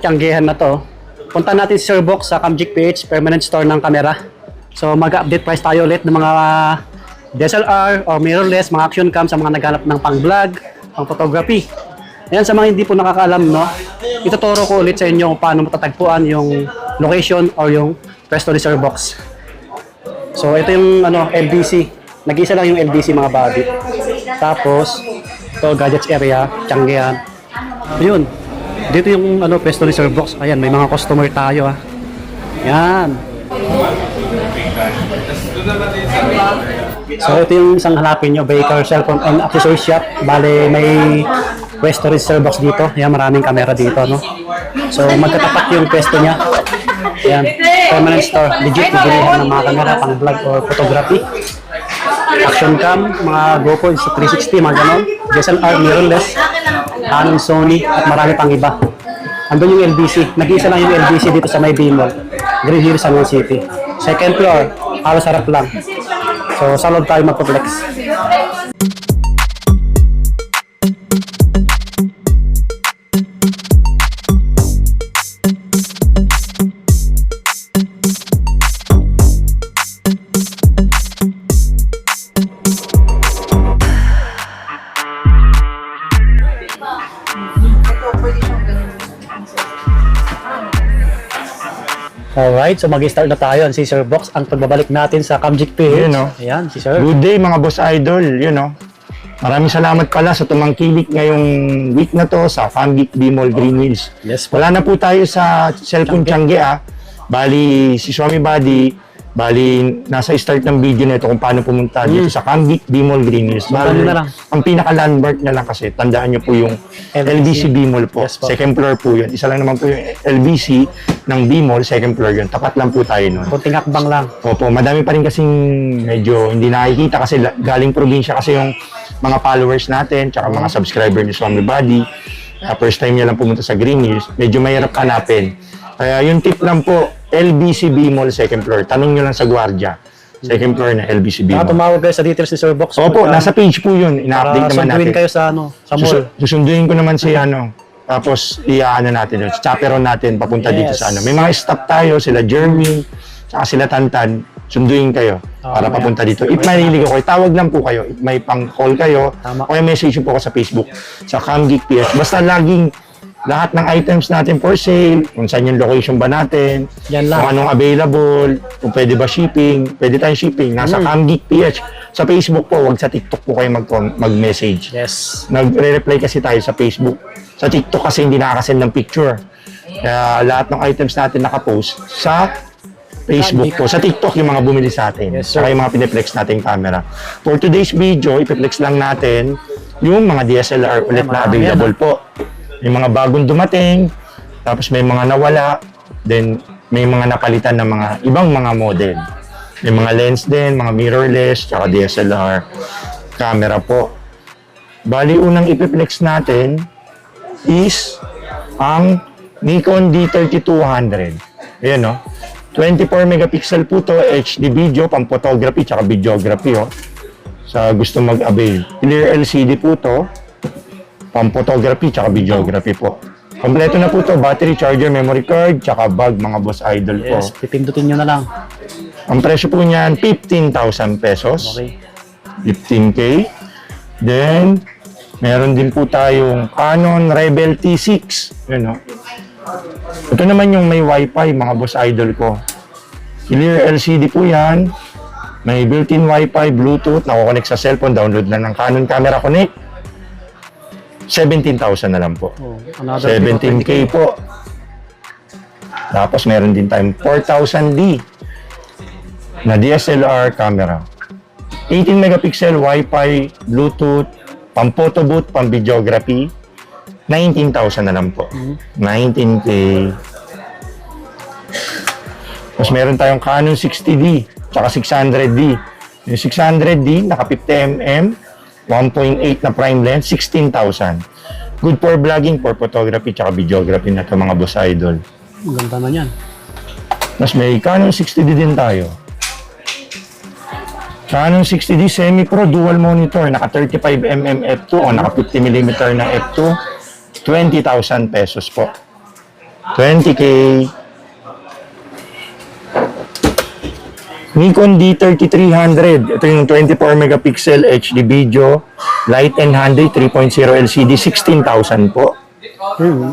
Tiyanggihan na to. Punta natin si Sir Box sa Camgic PH, permanent store ng camera. So mag-update price tayo ulit ng mga DSLR or mirrorless, mga action cam sa mga naghanap ng pang-vlog, pang-photography. Ayan, sa mga hindi po nakakaalam, no, ituturo ko ulit sa inyo kung paano matatagpuan yung location or yung pwesto ni Sir Box. So ito yung LBC. Nag-isa lang yung LBC mga buddy. Tapos ito gadgets area, Tiyanggihan. Ayun. Dito yung pwesto ni Sir Box. Ayan, may mga customer tayo ah. Yan. So ito yung isang hanapin nyo, Baker Cellphone and Accessory Shop. Bale, may pwesto rin si Sir Box dito. Ayan, maraming camera dito, no? So magkatapat yung pwesto niya. Ayan, permanent store. Legit, bibilihan ng mga camera pang vlog or photography. Action cam, mga GoPro 360, mga ganon. DSLR, mirrorless, Canon, Sony, at marami pang iba. Andun yung LBC. Nag-iisa lang yung LBC dito sa may B-Mall, Green Hills, San Juan City. Second floor, halos harap lang. So, sa loob tayo magpo-flex. Alright, so mag-start na tayo si Sir Box. Ang pagbabalik natin sa Camgic PH. Ayan, si Sir. Good day mga boss idol, Maraming salamat pala sa tumangkilik ngayong week na to sa Camgic B-Mall Green Hills. Yes po. Wala na po tayo sa cellphone Tiyanggihan. Bali, si Swami Buddy, nasa start ng video na ito kung paano pumunta dito sa Camgic B-Mall Green Hills. Bali, na lang. Ang pinaka-landmark na lang kasi, tandaan nyo po yung LBC B-Mall po. Yes po. Second floor po yun. Isa lang naman po yung LBC ng B-Mall, second floor yun. Tapat lang po tayo nun. Kunting hakbang lang. Opo, madami pa rin kasing medyo hindi nakikita kasi galing probinsya kasi yung mga followers natin, tsaka mga subscriber ni Swami Buddy. First time niya lang pumunta sa Green Hills, medyo mahirap hanapin. Kaya yung tip lang po, LBC B-Mall second floor. Tanong nyo lang sa gwardiya. Second floor na LBC B-Mall. Tumawag kayo sa details ni Sir Box. Opo, nasa page po yun. Ina-update naman natin. Kayo sa sa mall. Susunduin ko naman si tapos natin yun. Chaperon natin papunta dito sa May mga staff tayo, sila Jeremy, saka sila Tantan. Sunduin kayo para papunta dito. If may nililig ako, tawag lang po kayo. If may pang-call kayo, o may message po ako sa Facebook, sa Camgic PH. Basta laging lahat ng items natin for sale, kung saan yung location ba natin, Yan lang. kung anong available, kung pwede ba shipping, pwede tayong shipping. Nasa Camgic PH. Sa Facebook po, wag sa TikTok po kayo mag-message. Yes. Nagre-reply kasi tayo sa Facebook. Sa TikTok kasi hindi nakakasend ng picture. Kaya lahat ng items natin nakapost sa Facebook po. Sa TikTok yung mga bumili sa atin. Yes, sir. Saka yung mga piniplex nating camera. For today's video, ipiplex lang natin yung mga DSLR ulit na available po. Yung mga bagong dumating, tapos may mga nawala, then may mga napalitan ng mga ibang mga model. May mga lens din, mga mirrorless, tsaka DSLR camera po. Bali, unang ipiplex natin is ang Nikon D3200. Ayan, 24 megapixel po to, HD video, pang photography, tsaka videography, sa gusto mag-avail. Clear LCD po to, pang photography, tsaka videography po. Kompleto na po to, battery, charger, memory card, tsaka bag, mga boss idol po. Yes, pipindutin nyo na lang. Ang presyo po niyan, 15,000 pesos. Okay. 15K. Then, meron din po tayong Canon Rebel T6. Yun, Ito naman yung may Wi-Fi, mga boss idol ko. Clear LCD po yan. May built-in Wi-Fi, Bluetooth, nakukonect sa cellphone, download na ng Canon Camera Connect. 17,000 na lang po. 17K po. Tapos meron din tayong 4,000D na DSLR camera. 18 megapixel Wi-Fi, Bluetooth, pang photo booth, pang videography. 19,000 na lang po. 19K. Tapos meron tayong Canon 60D, tsaka 600D. Yung 600D, naka 50mm, 1.8 na prime lens, 16,000. Good for vlogging, for photography, tsaka videography na ito, mga boss idol. Ang ganda na yan. Tapos may Canon 60D din tayo. Canon 60D Semi-Pro Dual Monitor, naka 35mm f2 o naka 50mm na f2, 20,000 pesos po. 20K. Nikon D3300, ito yung 24 megapixel HD video, light and handy, 3.0 LCD, 16,000 po.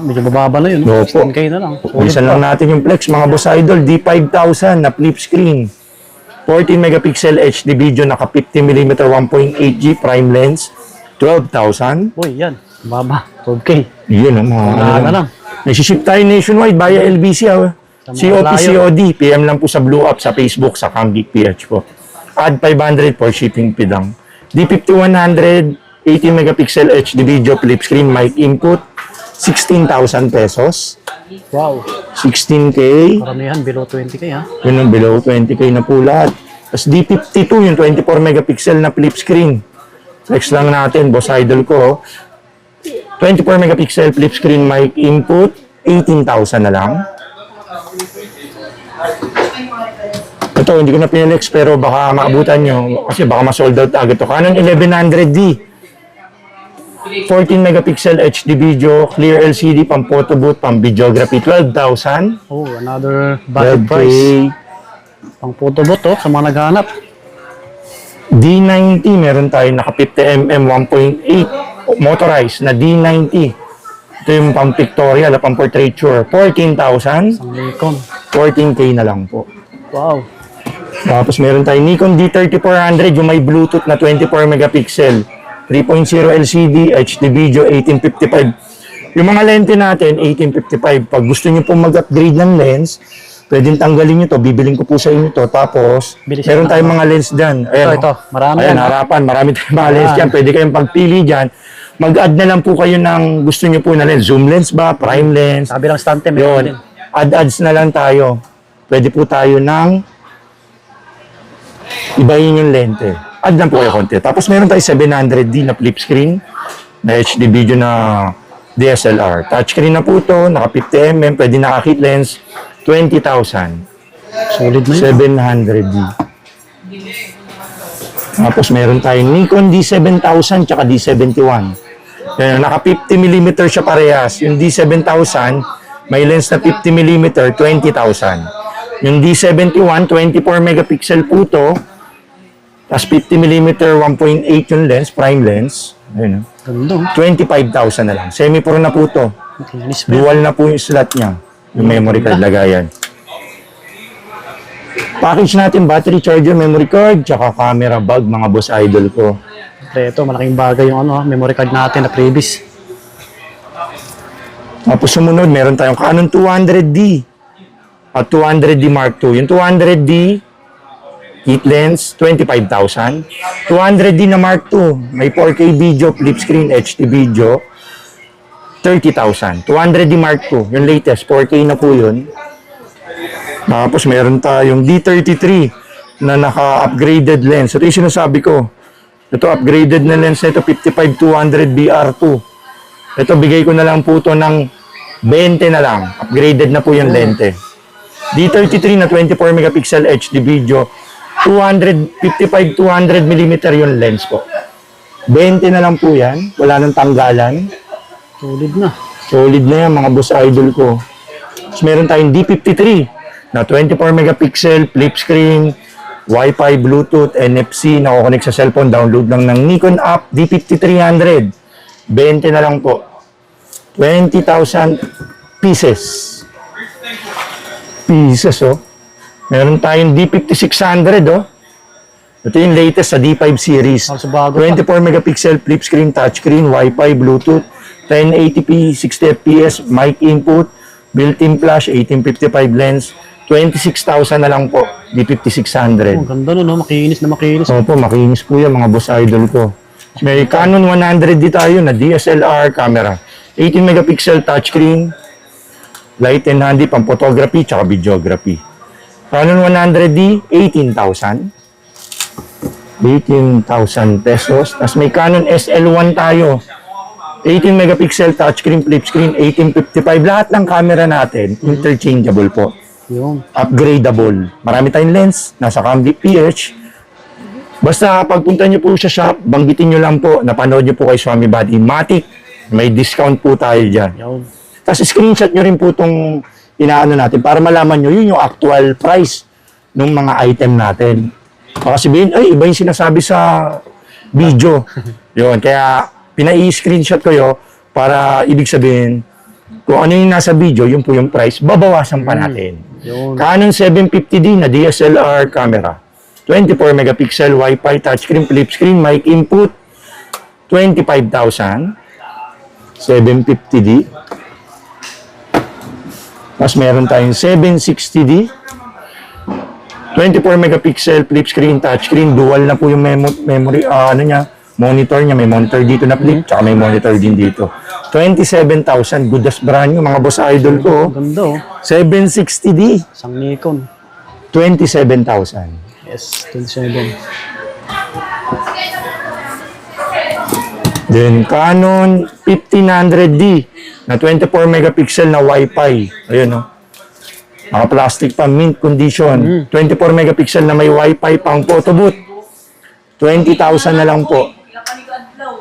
Medyo bababa na yun. Opo. 16K na lang. Bilisan lang natin yung flex, mga boss idol, D5000 na flip screen. 14 megapixel HD video, naka 50mm 1.8G prime lens, 12,000. Uy, yan. Baba. 12K. Yun ang mga Wala na lang. Nagsiship tayo nationwide via LBC. Sa mga COP, layo. COD. PM lang po sa Blue Up, sa Facebook, sa Camgeek PH po. Add 500 for shipping fee lang. D5100, 18 megapixel HD video, flip screen, mic input, 16,000 pesos. Wow. 16K. Karamihan below 20K ha. Yun ang below 20K na po lahat. Tapos D52, yung 24 megapixel na flip screen. Flex lang natin, boss idol ko. 24 megapixel flip screen mic input, 18,000 na lang. Ito, hindi ko na pinalex pero baka maabutan nyo kasi baka ma-sold out agad to. Canon 1100D. 14 megapixel HD video, clear LCD, pang photo booth, pang videography, 12,000. Oh, another budget 12K. price. Pang photo booth sa mga naghahanap. D90, meron tayo naka 50mm 1.8 motorized na D90. Ito yung pang pictorial, pang portraiture, 14,000. Ang Nikon. 14K na lang po. Wow. Tapos meron tayo Nikon D3400, yung may Bluetooth na 24 megapixel, 3.0 LCD, HD video, 1855. Yung mga lente natin, 1855. Pag gusto nyo pong mag-upgrade ng lens, pwedeng tanggalin nyo to, bibiling ko po sa inyo to. Tapos, Bilisan meron na tayong ako. mga lens dyan. Ayan, Ito. Marami Ayan, yan, ha? harapan. Marami tayong mga lens Ayan. dyan. Pwede kayong pagpili dyan. Mag-add na lang po kayo ng gusto nyo po na lens. Zoom lens ba? Prime lens? Sabi lang stante, meron din. Yun. Add-adds na lang tayo. Pwede po tayo ng ibahin yung lente. Add lang po kayo konti. Tapos meron tayo 700D na flip screen na HD video na DSLR. Touchscreen na po ito. Naka 50mm. Pwede naka-kit lens. 20,000. Solid na yun. 700D. Tapos meron tayong Nikon D7000 tsaka D71. Yan, naka 50mm siya parehas. Yung D7000, may lens na 50mm, 20,000. Yung D71, 24 megapixel po ito. Tapos 50mm, 1.8 yung lens, prime lens. Ayun, Ganda. 25,000 na lang. Semi-pro na po ito. Makinis pa. Dual na po yung slot niya. Yung memory card lagayan. Package natin, battery charger, memory card, tsaka camera bag, mga boss idol ko. Ito, malaking bagay yung memory card natin na previous. Tapos sumunod, meron tayong Canon 200D at 200D Mark II. Yung 200D, kit lens, 25,000. 200D na Mark II, may 4K video, flip screen, HD video, 30,000. 200D Mark II, yung latest, 4K na po yun. Tapos meron tayong D33 na naka-upgraded lens. Ito yung sinasabi ko. Ito, upgraded na lens na ito, 55-200 BR2. Ito, bigay ko na lang po ito ng 20 na lang. Upgraded na po yung lente. D33 na 24 megapixel HD video, 55-200mm yung lens po. 20 na lang po yan. Wala nang tanggalan. Solid na. Solid na yan, mga boss idol ko. Tapos meron tayong D53 na 24 megapixel, flip screen, Wi-Fi, Bluetooth, NFC, nako-connect sa cellphone, download lang ng Nikon app, D5300. 20 na lang po. 20,000 pieces. Pieces, oh. Meron tayong D5600, oh. Ito yung latest sa D5 series. Also bago pa. 24 megapixel, flip screen, touchscreen, Wi-Fi, Bluetooth, 1080p, 60 fps, mic input, built-in flash, 1855 lens, 26,000 na lang po, D5600. Oh, ganda no, makinis na makinis. Opo, makinis po yan, mga boss idol ko. May Canon 100D tayo na DSLR camera. 18 megapixel touchscreen, light and handy, pang photography, tsaka videography. Canon 100D, 18,000. 18,000 pesos. Tapos may Canon SL1 tayo. 18 megapixel touchscreen, flip screen, 1855. Lahat ng camera natin, interchangeable po. Yung. Upgradable. Marami tayong lens. Nasa Camdic PH. Basta pagpunta nyo po sa shop, banggitin nyo lang po, napanood nyo po kay Swami Buddy Matic. May discount po tayo dyan. Yung. Tapos screenshot nyo rin po itong inaano natin para malaman nyo yun yung actual price ng mga item natin. Baka sabihin, ay, iba yung sinasabi sa video. Yun, kaya pinai-screenshot ko yun para ibig sabihin, kung ano yung nasa video, yun po yung price, babawasan pa natin. Yun. Canon 750D na DSLR camera. 24 megapixel, Wi-Fi, touchscreen, flip screen, mic input, 25,000. 750D. Tapos meron tayong 760D. 24 megapixel, flip screen, touchscreen, dual na po yung memory, monitor niya. May monitor dito na flip, tsaka may monitor din dito. 27,000, good as brand new, mga boss idol ko. Ganda oh. 760D, Isang Nikon. 27,000. Yes, 27. Then Canon 1500D na 24 megapixel na Wi-Fi. Ayun oh. Naka-plastic pa, mint condition. 24 megapixel na may Wi-Fi pang photo booth. 20,000 na lang po.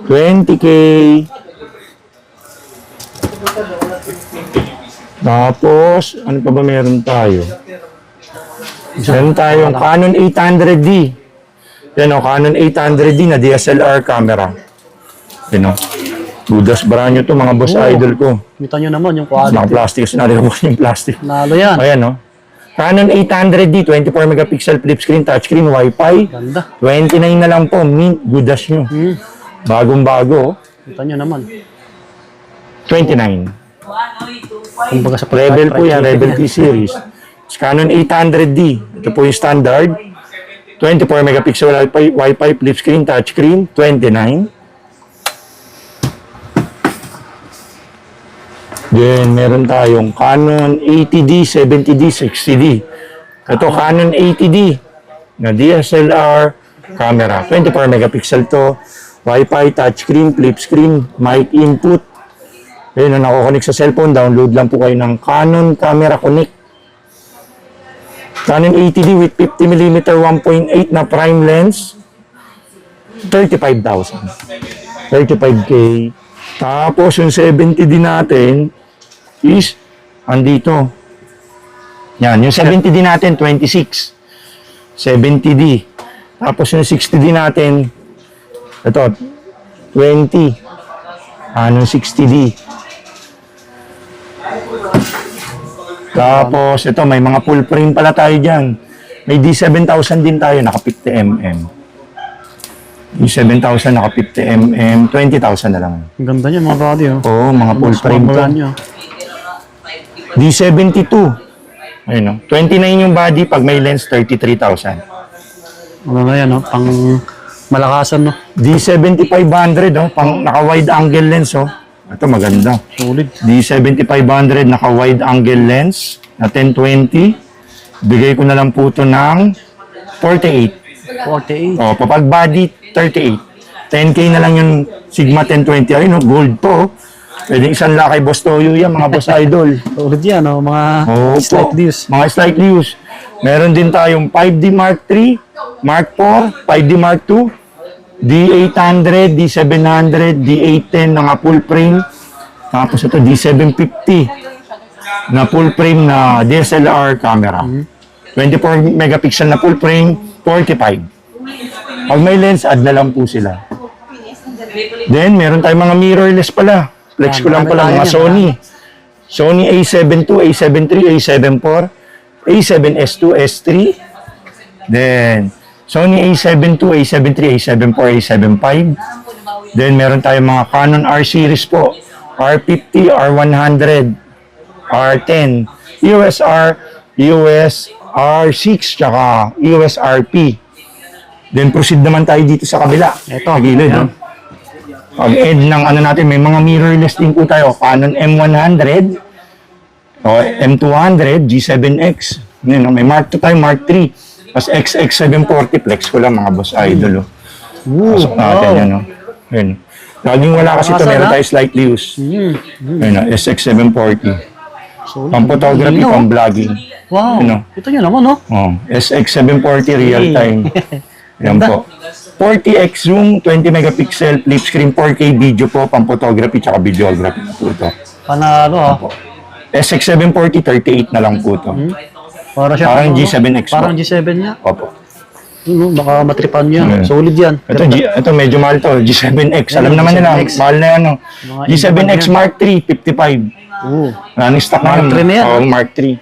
20K. Tapos, ano pa ba meron tayo? Meron tayong Canon 800D. Yan o, Canon 800D na DSLR camera. Yan o. Budas brand nyo to, mga boss idol ko. Kita nyo naman yung quality. Naka-plastic. Kasi nalilabas yung plastic. Nalo yan. Ayan o. Canon 800D, 24 megapixel flip screen, touchscreen, Wi-Fi. Ganda. 29 na lang po, mint, budas nyo. Bagong-bago. Kita nyo naman. 29. Kumbaga sa Rebel po yan, Rebel P series. Canon 800D. Ito po yung standard. 24 megapixel Wi-Fi, flip screen, touchscreen, 29. Then, meron tayong Canon 80D, 70D, 60D. Ito, Canon 80D na DSLR camera. 24 megapixel to. Wi-Fi, touchscreen, flip screen, mic input. Ayun, na nakukonik sa cellphone. Download lang po kayo ng Canon Camera Connect. Canon 80D with 50mm 1.8 na prime lens. 35,000. 35K. Tapos yung 70D natin is andito. Yan, yung 70D natin 26. 70D. Tapos yung 60D natin ito 20. Anong 60D. Tapos ito may mga full frame pala tayo diyan. May D7000 din tayo naka 50mm. D7000 naka 50mm, 20,000 na lang. Ang ganda niya mga body oh. Oo, mga full frame to. Nyo. D72. Ayun no. 29 yung body pag may lens 33,000. Ano na yan oh, pang malakasan no. D7500 oh, pang naka wide angle lens oh. Ito maganda. Solid. D7500 naka wide angle lens na 1020. Bigay ko na lang po ito ng 48. 48. Oh, kapag body 38. 10K na lang yung Sigma 1020. Ayun oh, gold to. Oh. Pwedeng isang lakay Boss Toyo yan, mga boss idol. Solid yan oh, mga slight views. Mga slight views. Meron din tayong 5D Mark III, Mark IV, 5D Mark II, D800, D700, D810 na full frame. Tapos ito D750 na full frame na DSLR camera. 24 megapixel na full frame, 45. Pag may lens, add na lang po sila. Then, meron tayong mga mirrorless pala. Flex ko lang pala mga Sony. Sony A7 II, A7 III, A7 IV, A7 S2, S3. Then, Sony A7 II, A7 III, A7 IV, A7 V. Then, meron tayong mga Canon R series po. R50, R100, R10, EOS R, EOS R6, tsaka EOS RP. Then, proceed naman tayo dito sa kabila. Ito. Sa gilid, no? Pag-end ng ano natin, may mga mirrorless din po tayo. Canon M100, o M200, G7X. Yun, no? May Mark II tayo, Mark III. Tapos XX740, flex ko lang mga boss idol. Pasok natin yan. No? Yun. Laging wala kasi ito, meron tayo slightly used. Yun, no? SX740. So, Pang-photography, linaw. pang-vlogging. Wow. Ano? Ito nyo naman, no? Oh, SX740 real time. Yan po. 40x zoom, 20 megapixel, flip screen, 4K video po, pang-photography tsaka videography na po ito. Panalo, ha? SX740, 38 na lang po ito. Para siya, Parang ano, no? G7X Parang po. G7 niya. Opo. Ano, baka matripan niya. Mm. Solid yan. Ito medyo mahal to, G7X. Alam Ayun, naman nila, G7X. mahal na yan. Mga G7X yan. Mark III, 55. Oo. Running stock Mark III na yan, Oo, Mark III.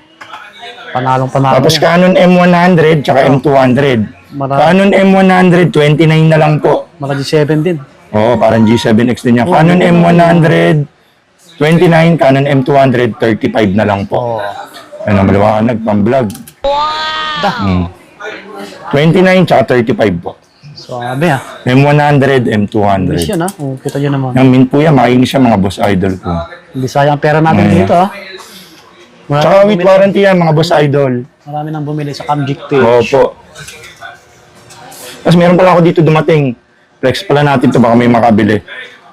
Panalong panalo. Tapos yan. Canon M100 tsaka M200. Marami. Canon M100, 29 na lang po. Mga G7 din. Oo, parang G7X din yan. Canon M100, 29, Canon M200, 35 na lang po. Oh. Ano, maliwanag, pang-vlog. Da. 29 tsaka 35 po. Sabi, ha? M100, Bilis M200. yan, ha? Oh, kita nyo naman. Yung min po yan, makinis siya mga boss idol ko. Hindi sayang pera natin Mm. dito, ha? Marami Tsaka nang with bumili- warranty yan, mga boss idol. Marami nang bumili sa Camgic page. Opo. Tapos meron pala ako dito dumating. Flex pala natin to baka may makabili.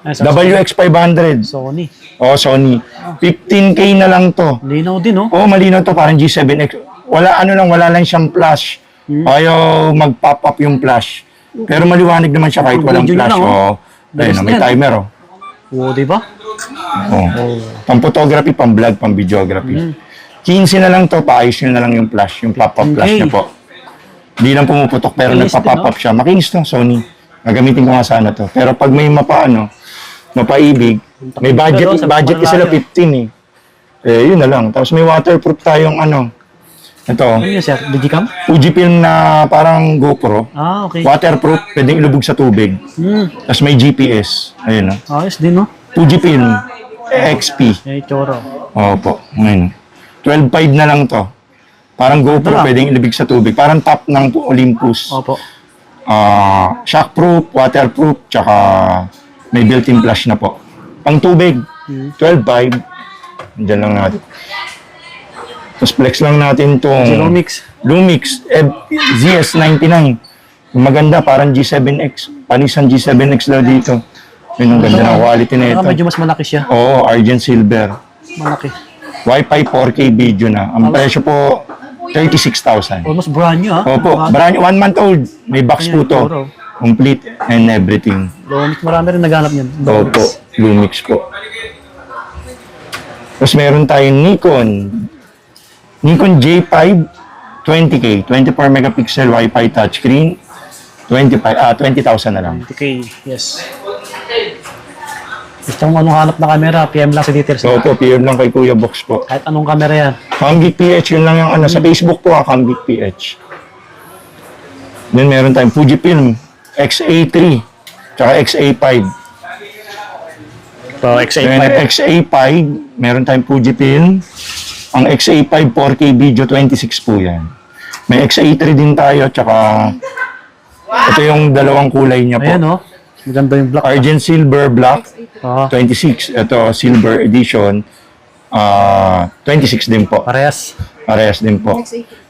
Ay, sa WX500. Sony. Oh, Sony. 15K na lang to. Linaw din, oh. Oh, malinaw to, parang G7X. Wala lang siyang flash. Ayaw mag-pop up yung flash. Pero maliwanag naman siya kahit walang Video niya flash. lang, oh. Oh. Ayun, may Bilis na yan. timer, oh. Oo, di ba? Oh. Pang-photography, pang-vlog, pang-videography. 15 na lang to, paayos nyo na lang yung flash, yung pop-up flash Okay. niya po. Hindi lang pumuputok, pero Makinis nagpa-pop din, up siya. Makinis to, Sony. Gagamitin ko nga sana to. Pero pag may mapaibig, may budget, Pero sa budget kasi sila malayo. 15 eh. Eh, yun na lang. Tapos may waterproof tayong ito, Ano yun, sir? Digicam? Fujifilm na parang GoPro. Ah, okay. Waterproof, pwedeng ilubog sa tubig. Tapos may GPS. Ayun, no? Ayos din, no? Fujifilm XP. Eh, choro. Opo, ngayon. 12.5 na lang to. Parang GoPro, Ito lang. pwedeng ilibig sa tubig. Parang top ng Olympus. Opo. Shockproof, waterproof, tsaka may built-in flash na po. Pang tubig, 12.5. Diyan lang natin. Tapos flex lang natin itong Zero mix. Lumix ZS99. Yung maganda, parang G7X. Panisan G7X daw dito. Yun ang ganda ng quality na ito. Saka medyo mas malaki siya. Oo, Argent Silver. Malaki. Wi-Fi 4K video na. Ang presyo po, 36,000. Almost brand new, ha? Opo, brand 1 month old. May box po to. Puro. Complete and everything. Lumix, marami rin naghanap yan. Opo, Lumix po. Tapos meron tayong Nikon J5 20K, 24 megapixel Wi-Fi touchscreen, 20,000 na lang. Okay, yes. Gusto mo anong hanap na camera, PM lang sa details. Opo, PM lang kay Kuya Box po. Kahit anong camera yan. Camgic PH, yun lang yung sa Facebook po, Camgic PH. Then meron tayong Fujifilm XA3, tsaka XA5. So, Then XA5, meron tayong Fujifilm. Ang XA5 4K video 26 po yan. May XA3 din tayo, tsaka ito yung dalawang kulay niya po. Ayan, oh. Maganda yung black. Argent Silver Black, Oh, 26. Ito, Silver Edition, 26 din po. parehas. Parehas din po.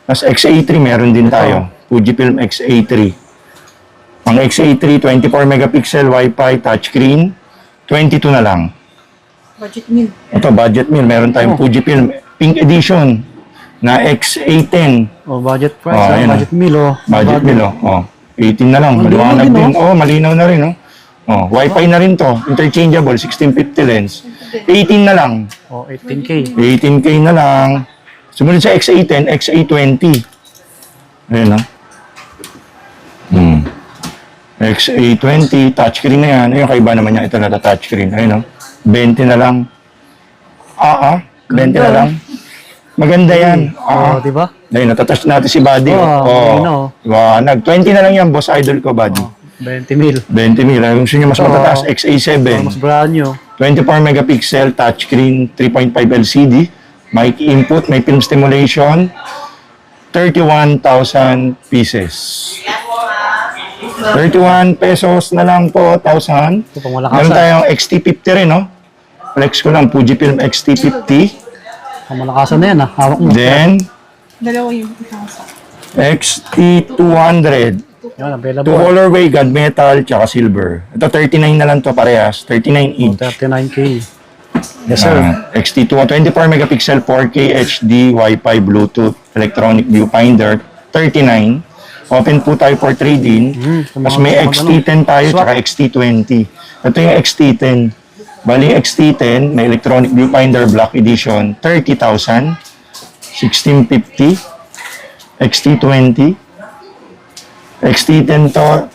Tapos XA3 meron din tayo. Fujifilm XA3. Ang XA3, 24 megapixel Wi-Fi touchscreen, 22 na lang. Budget meal. Ito, budget meal. Meron tayong Fujifilm Pink Edition na XA10. Oh, budget price, Oh, ayun, budget meal, oh. Budget meal, oh. 18 na lang. Malinaw Maliwanag din, din. Oh, malinaw na rin, oh. Oh, Wi-Fi na rin to. Interchangeable, 1650 lens. 18 na lang. Oh, 18K. 18K na lang. Sumunod sa XA10, XA20. Ayun, oh. XA20, touchscreen na yan. Ayun, kaiba naman niya. Ito na touchscreen. Ayun, oh. 20 na lang. 20 na lang. Maganda yan. Oh, di ba? Ayun, natatouch natin si Buddy. Oh, ayun, oh. Diba? 20 na lang yan, boss idol ko, Buddy. 20 mil. 20 mil. Kung gusto nyo mas matataas, XA7. Mas brand new. 24 megapixel, touchscreen, 3.5 LCD, mic input, may film stimulation, 31,000 pieces. 31 pesos na lang po, 1,000. Ito, pang malakasan. Meron tayong XT50 rin, no? Flex ko lang, Fujifilm XT50. Pang malakasan na yan, ha? Hawak mo. Then, Dalawa yung ikasa. XT200. Yan, available. Two colorway, gunmetal, tsaka silver. Ito, 39 na lang to parehas. 39 Oh, inch. 39K. Yes, sir. XT2, 24 megapixel 4K HD, Wi-Fi, Bluetooth, electronic viewfinder, 39. Open po tayo for trading. Tapos may XT10 tayo, tsaka XT20. Ito yung XT10. Bali, XT10, may electronic viewfinder, Black Edition, 30,000. 1650. XT20. XT10 to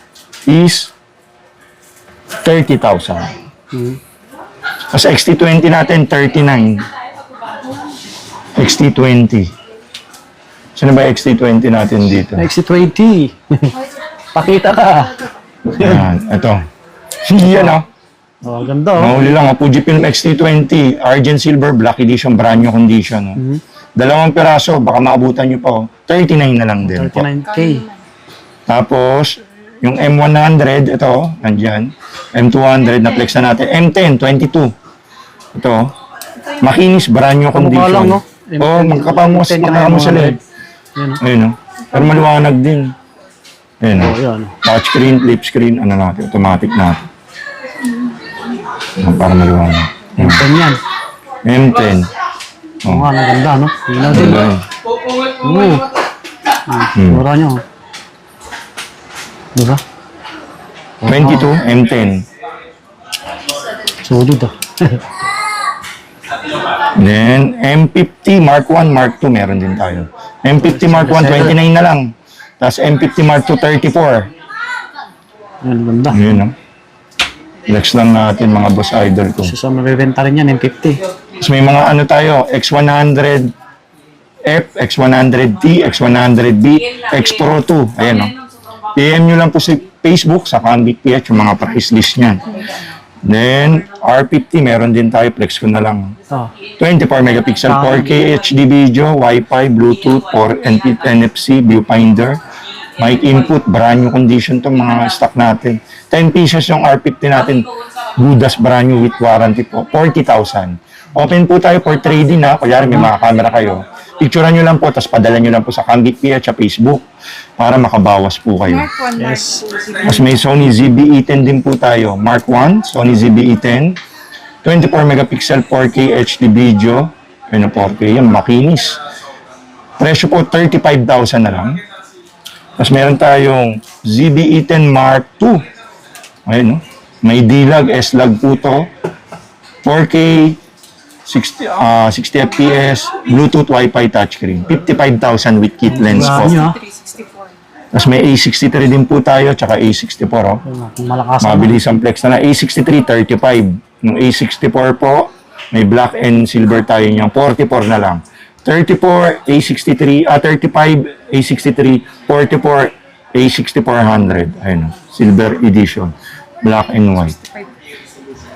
is 30,000. Tapos XT20 natin, 39. XT20. Sino ba XT20 natin dito? XT20. Pakita ka. Yan, ito. Yan o. Oh, ganda oh. Mahuli lang o. Fujifilm XT20, Argent Silver, Black Edition, brand new condition. O. Dalawang piraso, baka maabutan nyo pa o. 39 na lang din po. 39K. Tapos, yung M100, ito, nandyan. M200, na-flex na natin. M10, 22. Ito, makinis, brand new Kamukha condition. lang, no? Oo, magkapamos sa LED. Ayun, no? Pero maliwanag din. Ayun, no? Oh, yan. Touchscreen, flip screen, ano natin, automatic natin. Para maliwanag. M10 yan. M10. Oo nga, maganda, no? Tingnan din. Ayun. Oo. Mura nyo. Diba? 22, M10. Solid ah. Then, M50 Mark 1, Mark 2, meron din tayo. M50 Mark 1, 29 na lang. Tapos M50 Mark 2, 34. Yan, ganda. Yun, no? Flex lang natin mga boss idol ko. So, mabibenta rin yan, M50. Tapos may mga ano tayo, X100F, X100T, X100B, X Pro 2. Ayan, no? PM nyo lang po sa Facebook, sa Candic PH, yung mga price list niyan. Then, R50, meron din tayo, flex ko na lang. Ito. 24 megapixel, 4K HD video, Wi-Fi, Bluetooth, or NFC, viewfinder, mic input, brand new condition itong mga stock natin. 10 pieces yung R50 natin, good as brand new with warranty po, 40,000. Open po tayo for trading ha, kunyari may mga camera kayo. Picturean nyo lang po, tapos padala nyo lang po sa Candic PH sa Facebook para makabawas po kayo. Mark 1, Mark Yes. 2. Mas may Sony ZV-E10 din po tayo. Mark 1, Sony ZV-E10. 24 megapixel 4K HD video. Ano 4K yan, makinis. Presyo po 35,000 na lang. Tapos meron tayong ZV-E10 Mark 2. Ayun, no? May D-Log, S-Log po to. 4K, 60 FPS, Bluetooth, Wi-Fi, touchscreen. 55,000 with kit lens po. Brand new ah. 364. Tapos may A63 din po tayo, tsaka A64. Oh. Kung malakas Mabilis ang flex na A63, 35. Yung A64 po, may black and silver tayo niyang 44 na lang. 34, A63, 35, A63, 44, A6400. Ayun, silver edition. Black and white.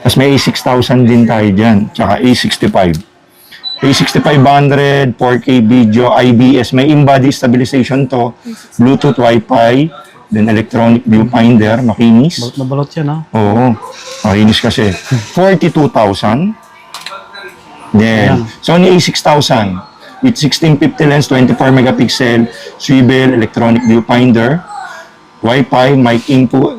Tapos may A6000 din tayo dyan, tsaka A65. A6500, 4K video, IBS, may in-body stabilization to, Bluetooth, Wi-Fi, then electronic viewfinder, makinis. Balot na balot yan ah. Oo, makinis kasi. 42,000. Then, Sony A6000 with 1650 lens, 24 megapixel, swivel, electronic viewfinder, Wi-Fi, mic input,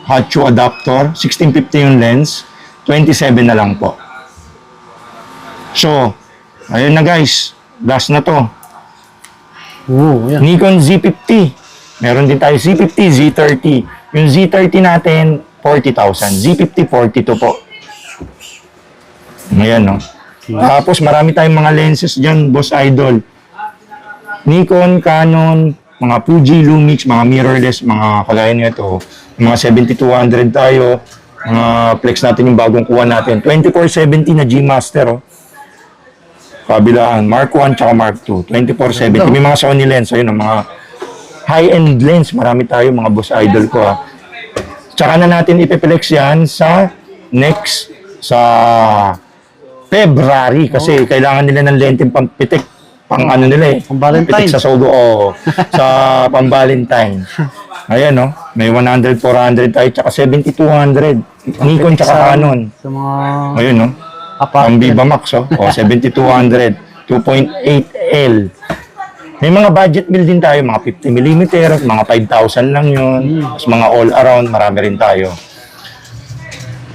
Hatcho adapter, 1650 yung lens, 27 na lang po. So, ayun na guys, last na to. Oo, yan. Nikon Z50. Meron din tayo Z50, Z30. Yung Z30 natin, 40,000. Z50, 42 po. Ayan, no? Tapos, marami tayong mga lenses dyan, boss idol. Nikon, Canon, mga Fuji, Lumix, mga mirrorless, mga kagaya nito. Mga 7200 tayo. Mga flex natin yung bagong kuha natin. 2470 na G Master, oh. Kabilaan, Mark 1 tsaka Mark 2. 2470. May mga Sony lens. Ayun, mga high-end lens. Marami tayo, mga boss idol ko. Ha. Tsaka na natin ipiplex yan sa next, sa February. Kasi kailangan nila ng lenteng pampitik. Pang ano nila eh. Pang Valentine. Pitik sa Sogo. O sa pang Valentine. Ayan, no? May 100, 400 tayo. Tsaka 7200. Nikon tsaka Canon. Sa mga Ayun, no? apat. Ang Viva Max, oh. O, 7200, 2.8L. May mga budget build din tayo, mga 50mm, mga 5,000 lang yun. Tapos mga all around, marami rin tayo.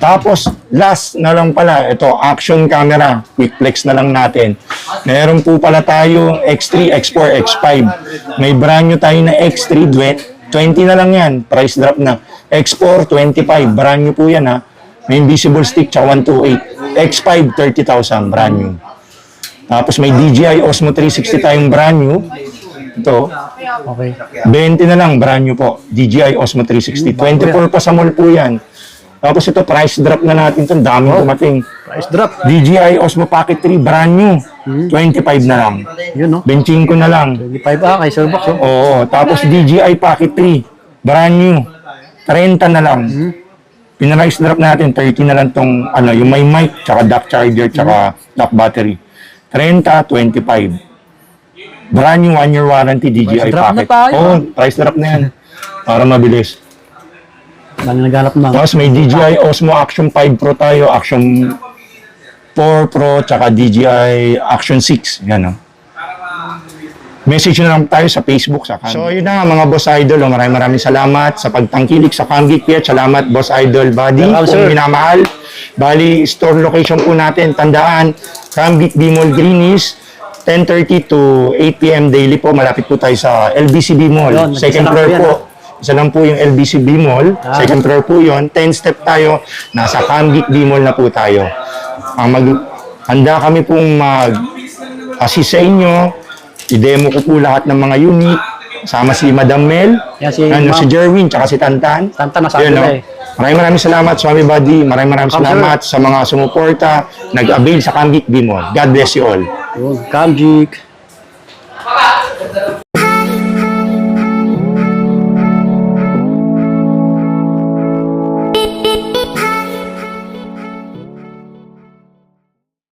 Tapos, last na lang pala, ito, action camera. Quick flex na lang natin. Meron po pala tayo X3, X4, X5. May brand new tayo na X3, 20 na lang yan. Price drop na. X4, 25. Brand new po yan ha. May invisible stick, tsaka 128. X5, 30,000. Brand new. Tapos may DJI Osmo 360 tayong brand new. Ito, Okay. 20 na lang, brand new po. DJI Osmo 360. 24 pa sa mall po yan. Tapos ito, price drop na natin ito. Daming dumating. Price drop. DJI Osmo Pocket 3, brand new. 25 na lang. Yun, no? Benching ko na lang. 25 kay Sir Box, oh. Oo. Tapos DJI Pocket 3, brand new. 30 na lang. Pina-price drop natin, 30 na lang tong, ano, yung may mic, tsaka dock charger, tsaka dock battery. 30, 25. Brand new 1-year warranty DJI Price drop na Pocket. tayo, Oo, price drop na yan. Para mabilis. Dami naghanap na. Tapos may DJI Osmo Action 5 Pro tayo, Action 4 Pro, tsaka DJI Action 6. Yan, oh. Message na lang tayo sa Facebook. So, yun na nga, mga Boss Idol. Oh, maraming salamat sa pagtangkilik sa Camgeek Piet. Salamat, Boss Idol Buddy, Welcome, kung sir. minamahal. Bali, store location po natin, tandaan, Camgeek Bimol Greenies, 10:30 to 8 p.m. daily po. Malapit po tayo sa LBCB Mall. Yun, Second nag-isa lang floor po yan, po. ah. Isa lang po yung LBCB Mall. Second floor po yun. 10 step tayo. Nasa Camgeek B Mall na po tayo. Handa kami pong mag-assist sa inyo. I-demo ko po lahat ng mga unit. Sama si Madam Mel. Yan, si ano, Ma'am. si Jerwin, tsaka si Tantan. Tantan, nasa Yun, akin no? eh. Maraming salamat, Swami Buddy. Maraming Welcome, salamat sa mga sumuporta, nag-avail sa Camgeek B Mall. God bless you all. Yun, Camgeek.